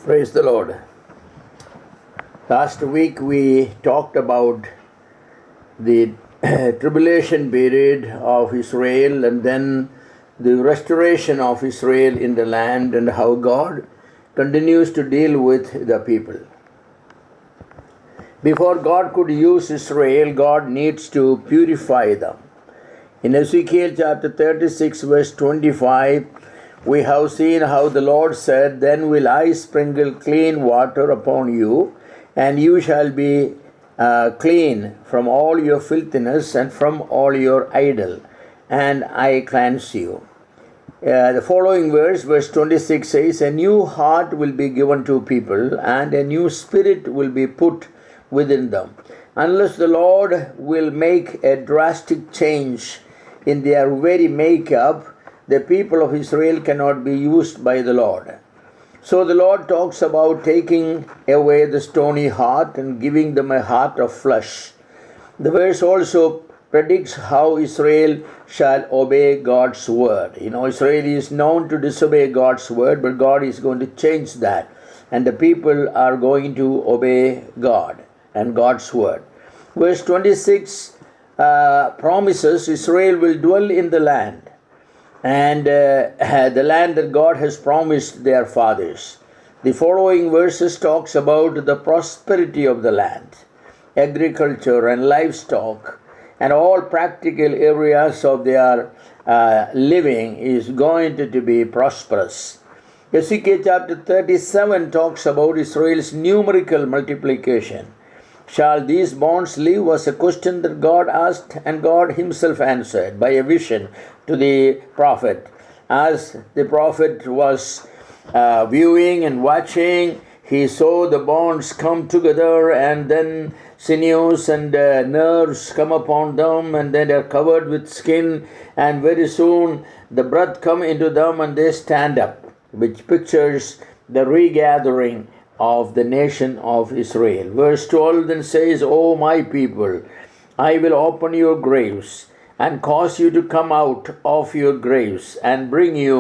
Praise the Lord. Last week we talked about the tribulation period of Israel and then the restoration of Israel in the land and how God continues to deal with the people. Before God could use Israel, God needs to purify them. In Ezekiel chapter 36 verse 25, we have seen how the Lord said, "Then will I sprinkle clean water upon you, and you shall be clean from all your filthiness and from all your idol, and I cleanse you." The following verse 26 says, "A new heart will be given to people, and a new spirit will be put within them." Unless the Lord will make a drastic change in their very makeup, the people of Israel cannot be used by the Lord. So the Lord talks about taking away the stony heart and giving them a heart of flesh. The verse also predicts how Israel shall obey God's word. Israel is known to disobey God's word, but God is going to change that. And the people are going to obey God and God's word. Verse 26 promises Israel will dwell in the land, and the land that God has promised their fathers. The following verses talks about the prosperity of the land, agriculture and livestock, and all practical areas of their living is going to be prosperous. Ezekiel chapter 37 talks about Israel's numerical multiplication. "Shall these bones live?" was a question that God asked, and God himself answered by a vision to the prophet. As the prophet was viewing and watching, he saw the bones come together, and then sinews and nerves come upon them, and then they're covered with skin, and very soon the breath come into them and they stand up, which pictures the regathering of the nation of Israel. Verse 12 then says, "O my people, I will open your graves and cause you to come out of your graves and bring you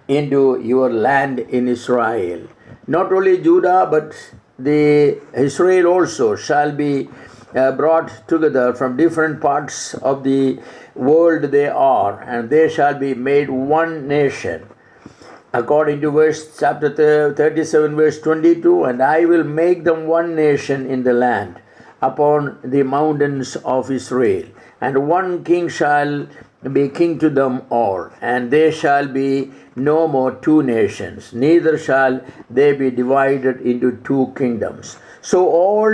into your land in Israel." Not only Judah, but the Israel also shall be brought together from different parts of the world they are, and they shall be made one nation. According to chapter 37 verse 22, "And I will make them one nation in the land upon the mountains of Israel, and one king shall be king to them all, and there shall be no more two nations, neither shall they be divided into two kingdoms." So all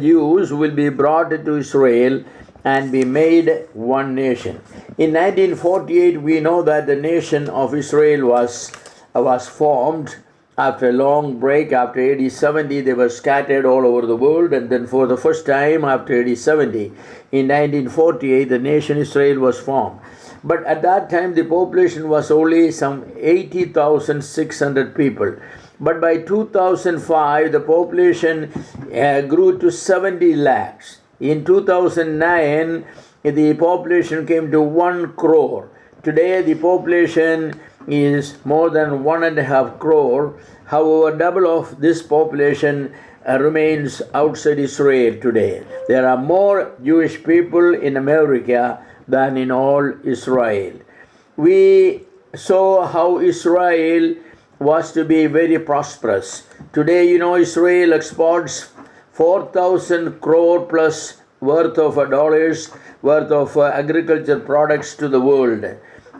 Jews will be brought to Israel and be made one nation. In 1948, we know that the nation of Israel was formed after a long break. After AD 70, they were scattered all over the world, and then for the first time after AD 70, in 1948, the nation Israel was formed. But at that time, the population was only some 80,600 people. But by 2005, the population grew to 70 lakhs. In 2009, the population came to 1 crore. Today, the population is more than 1.5 crore. However, double of this population remains outside Israel today. There are more Jewish people in America than in all Israel. We saw how Israel was to be very prosperous. Today, Israel exports 4,000 crore plus worth of dollars worth of agriculture products to the world.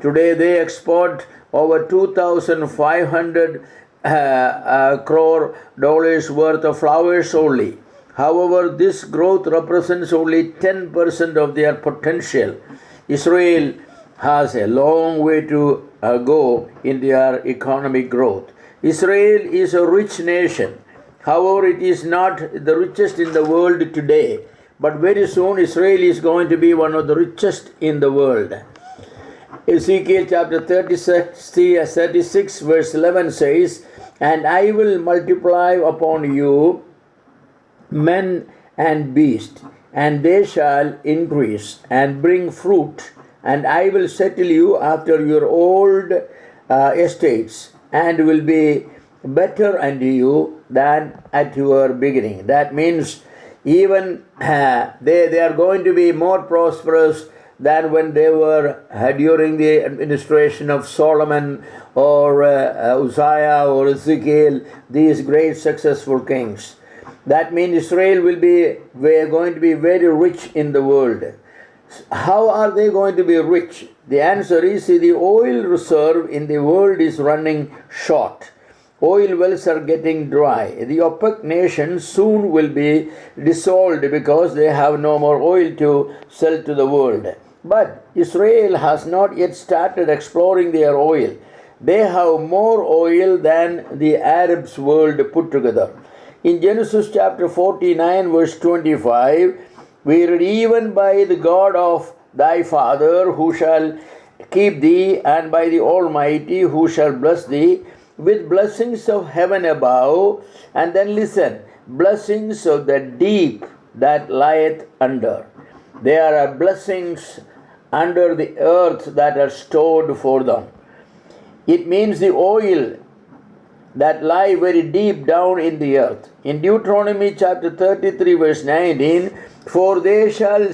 Today, they export over 2,500 crore dollars worth of flowers only. However, this growth represents only 10% of their potential. Israel has a long way to go in their economic growth. Israel is a rich nation. However, it is not the richest in the world today. But very soon, Israel is going to be one of the richest in the world. Ezekiel chapter 36 verse 11 says, "And I will multiply upon you men and beasts, and they shall increase and bring fruit, and I will settle you after your old estates, and will be better unto you than at your beginning. That means even they are going to be more prosperous than when they were during the administration of Solomon or Uzziah or Ezekiel, these great successful kings. That means Israel will be going to be very rich in the world. How are they going to be rich? The answer is the oil reserve in the world is running short. Oil wells are getting dry. The OPEC nations soon will be dissolved because they have no more oil to sell to the world. But Israel has not yet started exploring their oil. They have more oil than the Arabs world put together. In Genesis chapter 49 verse 25, we read, even by the God of thy father who shall keep thee, and by the Almighty who shall bless thee, with blessings of heaven above, and then listen, blessings of the deep that lieth under. There are blessings under the earth that are stored for them. It means the oil that lie very deep down in the earth. In Deuteronomy chapter 33 verse 19, for they shall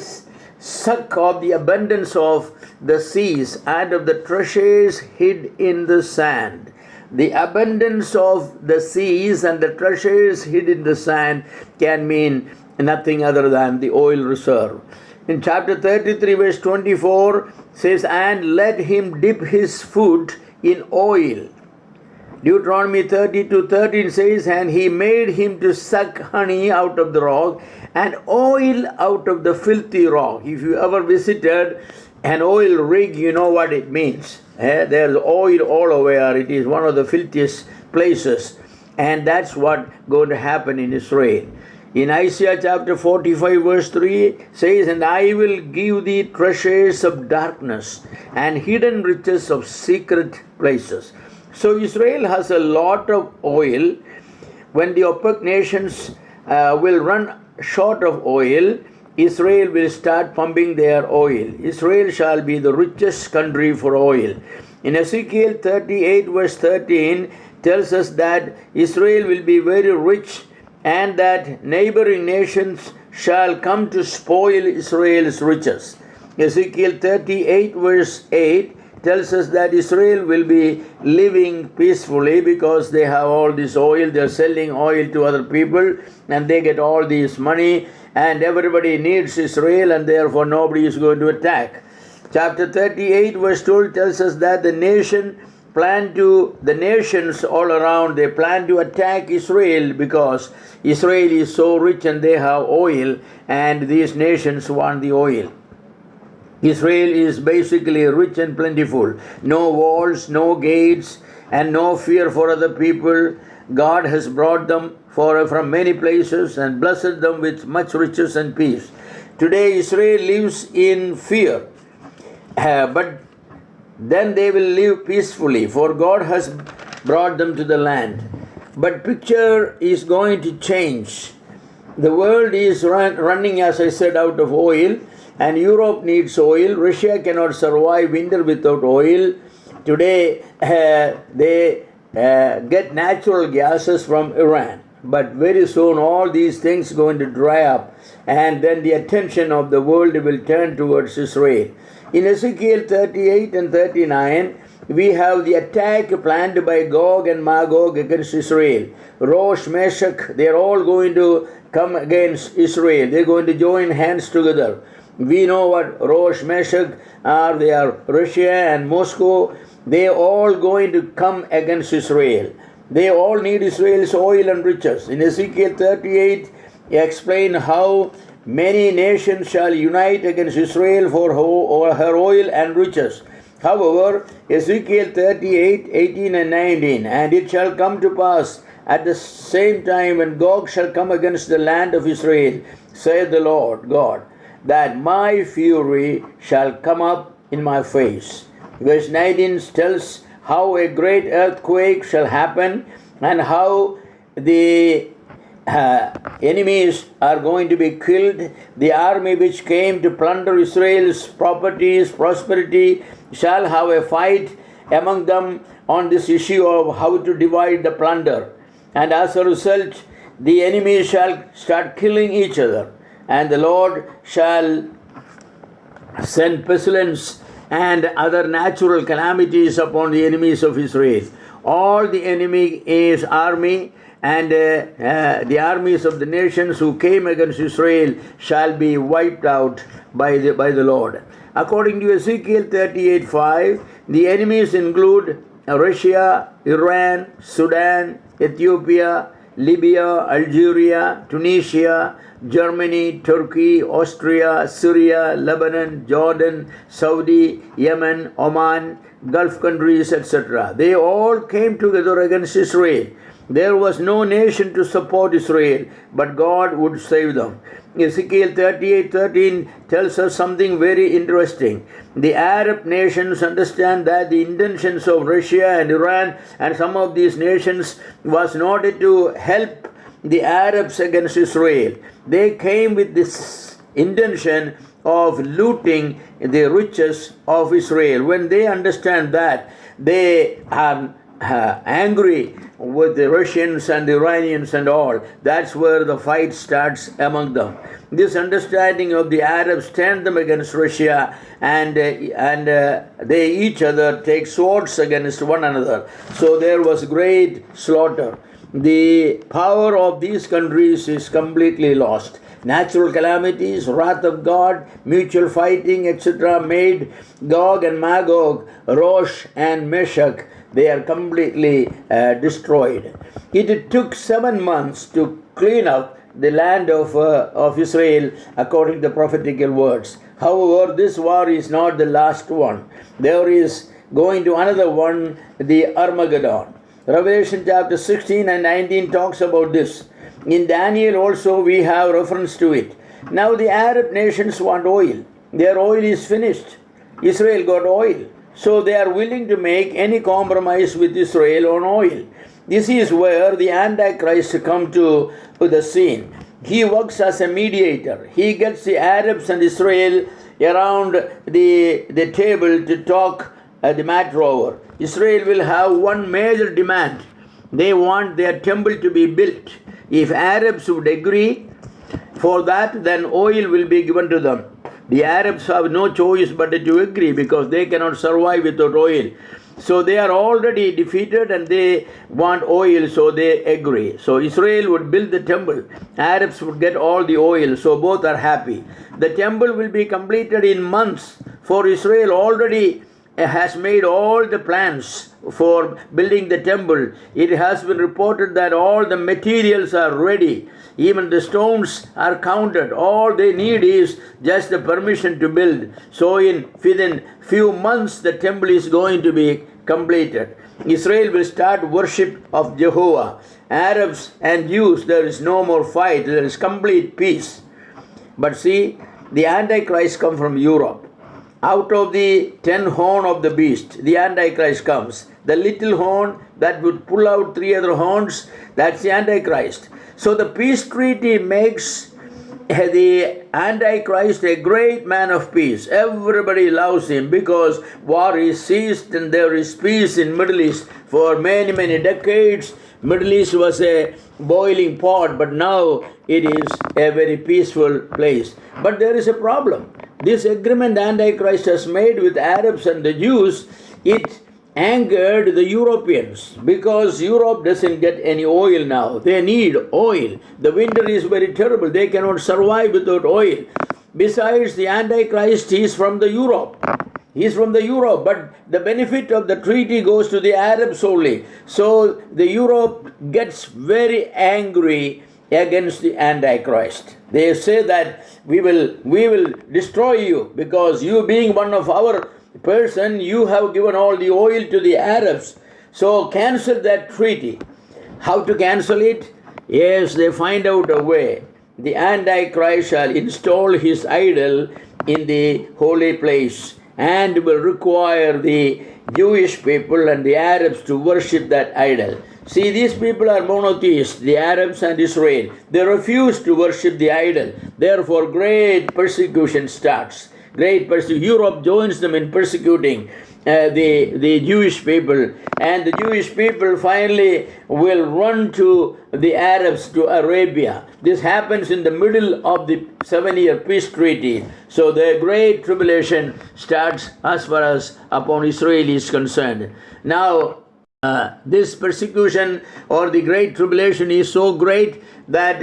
suck of the abundance of the seas and of the treasures hid in the sand. The abundance of the seas and the treasures hid in the sand can mean nothing other than the oil reserve. In chapter 33 verse 24 says, and let him dip his foot in oil. Deuteronomy 32:13 says, and he made him to suck honey out of the rock and oil out of the filthy rock. If you ever visited an oil rig, you know what it means. There's oil all over. It is one of the filthiest places. And that's what's going to happen in Israel. In Isaiah chapter 45 verse 3 says, and I will give thee treasures of darkness and hidden riches of secret places. So Israel has a lot of oil. When the OPEC nations will run short of oil, Israel will start pumping their oil. Israel shall be the richest country for oil. In Ezekiel 38 verse 13 tells us that Israel will be very rich and that neighboring nations shall come to spoil Israel's riches. Ezekiel 38 verse 8 tells us that Israel will be living peacefully because they have all this oil. They are selling oil to other people and they get all this money, and everybody needs Israel, and therefore nobody is going to attack. Chapter 38 verse 12 tells us that the nations all around, they plan to attack Israel because Israel is so rich and they have oil, and these nations want the oil. Israel is basically rich and plentiful. No walls, no gates, and no fear for other people. God has brought them from many places and blessed them with much riches and peace. Today Israel lives in fear, but then they will live peacefully, for God has brought them to the land. But picture is going to change. The world is running, as I said, out of oil, and Europe needs oil. Russia cannot survive winter without oil. Today they get natural gases from Iran. But very soon all these things are going to dry up, and then the attention of the world will turn towards Israel. In Ezekiel 38 and 39, we have the attack planned by Gog and Magog against Israel. Rosh, Meshach, they are all going to come against Israel. They are going to join hands together. We know what Rosh, Meshach are. They are Russia and Moscow. They are all going to come against Israel. They all need Israel's oil and riches. In Ezekiel 38, he explained how many nations shall unite against Israel for her oil and riches. However, Ezekiel 38, 18 and 19, and it shall come to pass at the same time when Gog shall come against the land of Israel, saith the Lord God, that my fury shall come up in my face. Verse 19 tells how a great earthquake shall happen and how the enemies are going to be killed. The army which came to plunder Israel's properties, prosperity, shall have a fight among them on this issue of how to divide the plunder. And as a result, the enemies shall start killing each other, and the Lord shall send pestilence and other natural calamities upon the enemies of Israel. All the enemy is army, and the armies of the nations who came against Israel shall be wiped out by the Lord. According to Ezekiel 38:5, the enemies include Russia, Iran, Sudan, Ethiopia, Libya, Algeria, Tunisia, Germany, Turkey, Austria, Syria, Lebanon, Jordan, Saudi, Yemen, Oman, Gulf countries, etc. They all came together against Israel. There was no nation to support Israel, but God would save them. Ezekiel 38:13 tells us something very interesting. The Arab nations understand that the intentions of Russia and Iran and some of these nations was not to help the Arabs against Israel. They came with this intention of looting the riches of Israel. When they understand that, they are angry with the Russians and the Iranians and all. That's where the fight starts among them. This understanding of the Arabs turned them against Russia, and they each other take swords against one another. So there was great slaughter. The power of these countries is completely lost. Natural calamities, wrath of God, mutual fighting, etc. made Gog and Magog, Rosh and Meshach, they are completely destroyed. It took 7 months to clean up the land of Israel according to the prophetical words. However, this war is not the last one. There is going to another one, the Armageddon. Revelation chapter 16 and 19 talks about this. In Daniel also we have reference to it. Now the Arab nations want oil. Their oil is finished. Israel got oil. So they are willing to make any compromise with Israel on oil. This is where the Antichrist come to the scene. He works as a mediator. He gets the Arabs and Israel around the table to talk the matter over. Israel will have one major demand. They want their temple to be built. If Arabs would agree for that, then oil will be given to them. The Arabs have no choice but to agree because they cannot survive without oil. So they are already defeated and they want oil, so they agree. So Israel would build the temple. Arabs would get all the oil, so both are happy. The temple will be completed in months, for Israel already has made all the plans for building the temple. It has been reported that all the materials are ready. Even the stones are counted. All they need is just the permission to build. So within few months the temple is going to be completed. Israel will start worship of Jehovah. Arabs and Jews, there is no more fight. There is complete peace. But see, the Antichrist come from Europe. Out of the 10 horn of the beast, the Antichrist comes. The little horn that would pull out 3 other horns, that's the Antichrist. So the peace treaty makes the Antichrist a great man of peace. Everybody loves him because war is ceased and there is peace in Middle East. For many, many decades, Middle East was a boiling pot, but now it is a very peaceful place. But there is a problem. This agreement Antichrist has made with Arabs and the Jews, it angered the Europeans because Europe doesn't get any oil now. They need oil. The winter is very terrible. They cannot survive without oil. Besides, the Antichrist is from the Europe. He is from the Europe, but the benefit of the treaty goes to the Arabs only. So the Europe gets very angry against the Antichrist. They say that we will destroy you because you being one of our person, you have given all the oil to the Arabs. So cancel that treaty. How to cancel it? Yes, they find out a way. The Antichrist shall install his idol in the holy place and will require the Jewish people and the Arabs to worship that idol. See, these people are monotheists, the Arabs and Israel. They refuse to worship the idol. Therefore, great persecution starts. Europe joins them in persecuting the Jewish people, and the Jewish people finally will run to the Arabs, to Arabia. This happens in the middle of the 7-year peace treaty. So the great tribulation starts as far as upon Israel is concerned. Now, this persecution or the great tribulation is so great that,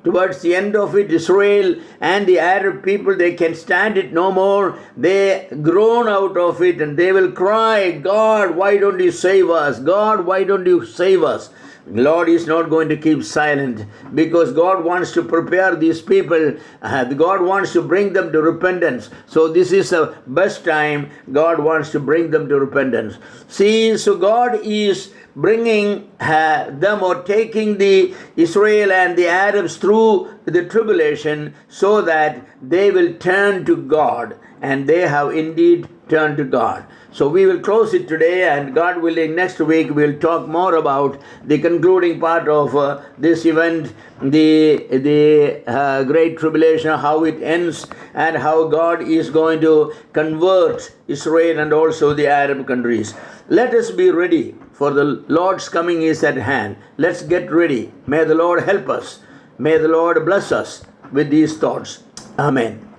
towards the end of it, Israel and the Arab people, they can stand it no more. They groan out of it and they will cry, God, why don't you save us? God, why don't you save us? Lord is not going to keep silent, because God wants to prepare these people. God wants to bring them to repentance. So this is the best time God wants to bring them to repentance. See, so God is bringing them, or taking the Israel and the Arabs through the tribulation, so that they will turn to God, and they have indeed turned to God. So we will close it today, and God willing, next week we'll talk more about the concluding part of this event, the great tribulation, how it ends, and how God is going to convert Israel and also the Arab countries. Let us be ready, for the Lord's coming is at hand. Let's get ready. May the Lord help us. May the Lord bless us with these thoughts. Amen.